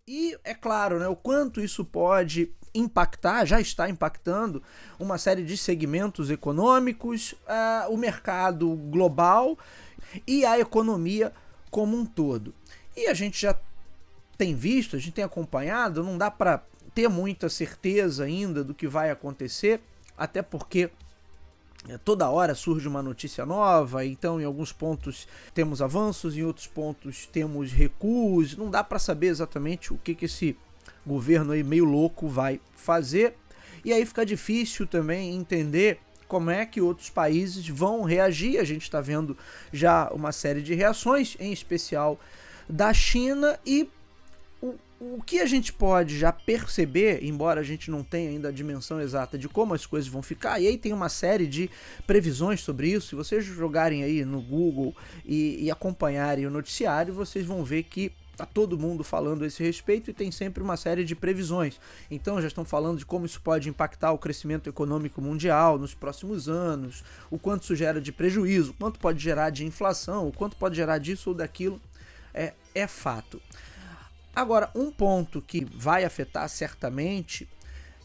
E é claro, né, o quanto isso pode impactar, já está impactando uma série de segmentos econômicos, o mercado global e a economia como um todo. E a gente já tem visto, a gente tem acompanhado, não dá para ter muita certeza ainda do que vai acontecer, até porque toda hora surge uma notícia nova, então em alguns pontos temos avanços, em outros pontos temos recuos, não dá para saber exatamente o que esse governo aí meio louco vai fazer, e aí fica difícil também entender como é que outros países vão reagir. A gente está vendo já uma série de reações, em especial da China, e o que a gente pode já perceber, embora a gente não tenha ainda a dimensão exata de como as coisas vão ficar, e aí tem uma série de previsões sobre isso, se vocês jogarem aí no Google e acompanharem o noticiário, vocês vão ver que tá todo mundo falando a esse respeito e tem sempre uma série de previsões. Então já estão falando de como isso pode impactar o crescimento econômico mundial nos próximos anos, o quanto isso gera de prejuízo, o quanto pode gerar de inflação, o quanto pode gerar disso ou daquilo, é fato. Agora, um ponto que vai afetar certamente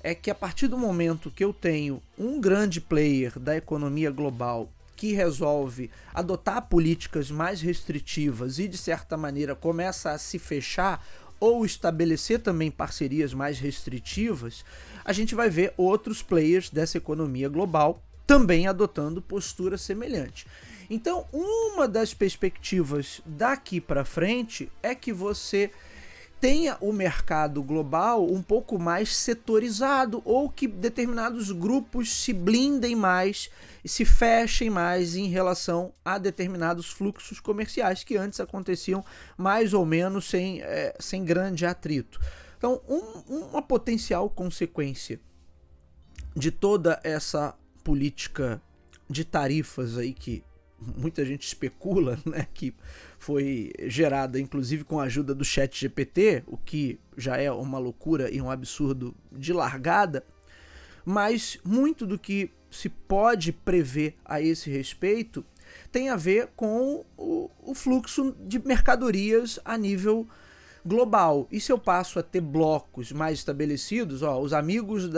é que a partir do momento que eu tenho um grande player da economia global que resolve adotar políticas mais restritivas e, de certa maneira, começa a se fechar ou estabelecer também parcerias mais restritivas, a gente vai ver outros players dessa economia global também adotando postura semelhante. Então, uma das perspectivas daqui para frente é que você tenha o mercado global um pouco mais setorizado, ou que determinados grupos se blindem mais e se fechem mais em relação a determinados fluxos comerciais que antes aconteciam mais ou menos sem grande atrito. Então, uma potencial consequência de toda essa política de tarifas aí que muita gente especula, né, que foi gerada inclusive com a ajuda do ChatGPT, o que já é uma loucura e um absurdo de largada, mas muito do que se pode prever a esse respeito tem a ver com o fluxo de mercadorias a nível global. E se eu passo a ter blocos mais estabelecidos, os amigos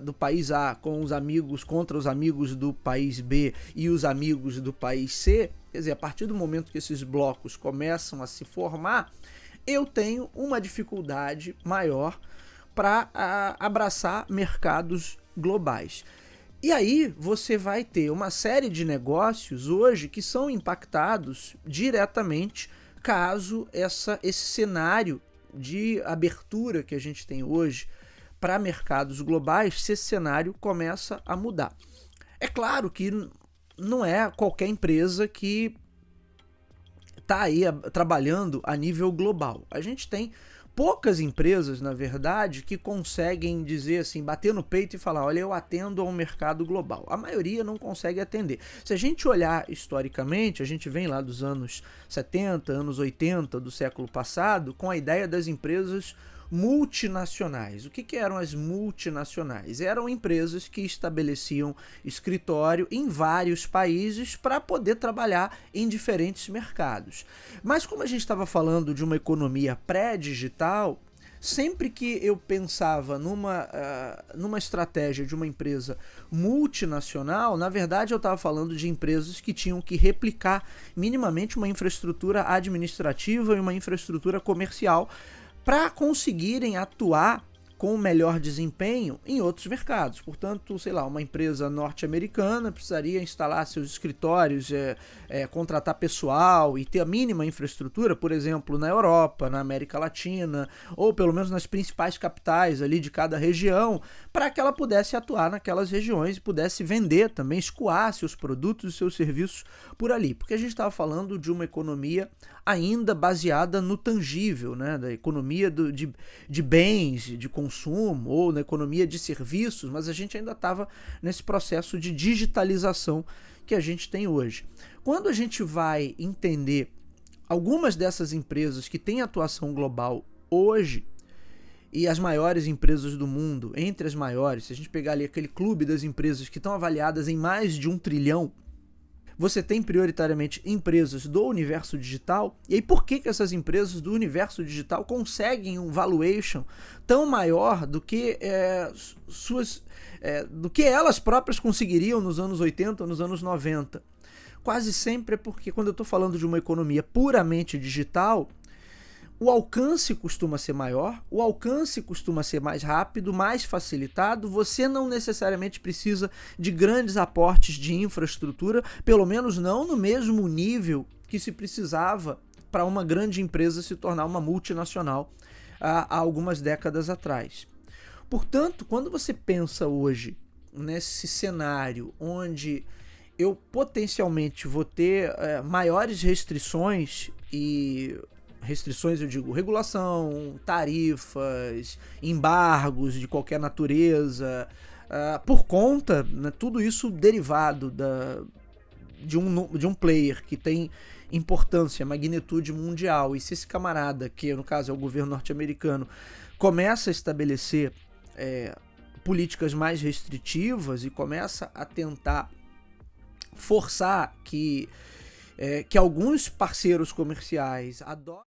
do país A com os amigos contra os amigos do país B e os amigos do país C, quer dizer, a partir do momento que esses blocos começam a se formar, eu tenho uma dificuldade maior para abraçar mercados globais. E aí você vai ter uma série de negócios hoje que são impactados diretamente caso esse cenário de abertura que a gente tem hoje para mercados globais, se esse cenário começa a mudar. É claro que não é qualquer empresa que está aí trabalhando a nível global. A gente tem poucas empresas, na verdade, que conseguem dizer assim, bater no peito e falar, olha, eu atendo a um mercado global. A maioria não consegue atender. Se a gente olhar historicamente, a gente vem lá dos anos 70, anos 80 do século passado, com a ideia das empresas multinacionais. O que eram as multinacionais? Eram empresas que estabeleciam escritório em vários países para poder trabalhar em diferentes mercados. Mas como a gente estava falando de uma economia pré-digital, sempre que eu pensava numa estratégia de uma empresa multinacional, na verdade eu estava falando de empresas que tinham que replicar minimamente uma infraestrutura administrativa e uma infraestrutura comercial para conseguirem atuar com melhor desempenho em outros mercados. Portanto, sei lá, uma empresa norte-americana precisaria instalar seus escritórios, contratar pessoal e ter a mínima infraestrutura, por exemplo, na Europa, na América Latina, ou pelo menos nas principais capitais ali de cada região, para que ela pudesse atuar naquelas regiões e pudesse vender também, escoar seus produtos e seus serviços por ali. Porque a gente estava falando de uma economia ainda baseada no tangível, né? Da economia de bens, de consumo, ou na economia de serviços, mas a gente ainda estava nesse processo de digitalização que a gente tem hoje. Quando a gente vai entender algumas dessas empresas que têm atuação global hoje, e as maiores empresas do mundo, entre as maiores, se a gente pegar ali aquele clube das empresas que estão avaliadas em mais de 1 trilhão, você tem prioritariamente empresas do universo digital. E aí por que essas empresas do universo digital conseguem um valuation tão maior do que do que elas próprias conseguiriam nos anos 80, nos anos 90? Quase sempre é porque, quando eu estou falando de uma economia puramente digital, o alcance costuma ser maior, o alcance costuma ser mais rápido, mais facilitado. Você não necessariamente precisa de grandes aportes de infraestrutura, pelo menos não no mesmo nível que se precisava para uma grande empresa se tornar uma multinacional há algumas décadas atrás. Portanto, quando você pensa hoje nesse cenário onde eu potencialmente vou ter maiores restrições, e restrições eu digo regulação, tarifas, embargos de qualquer natureza, por conta, né, tudo isso derivado de um player que tem importância, magnitude mundial. E se esse camarada, que no caso é o governo norte-americano, começa a estabelecer políticas mais restritivas e começa a tentar forçar que alguns parceiros comerciais adotem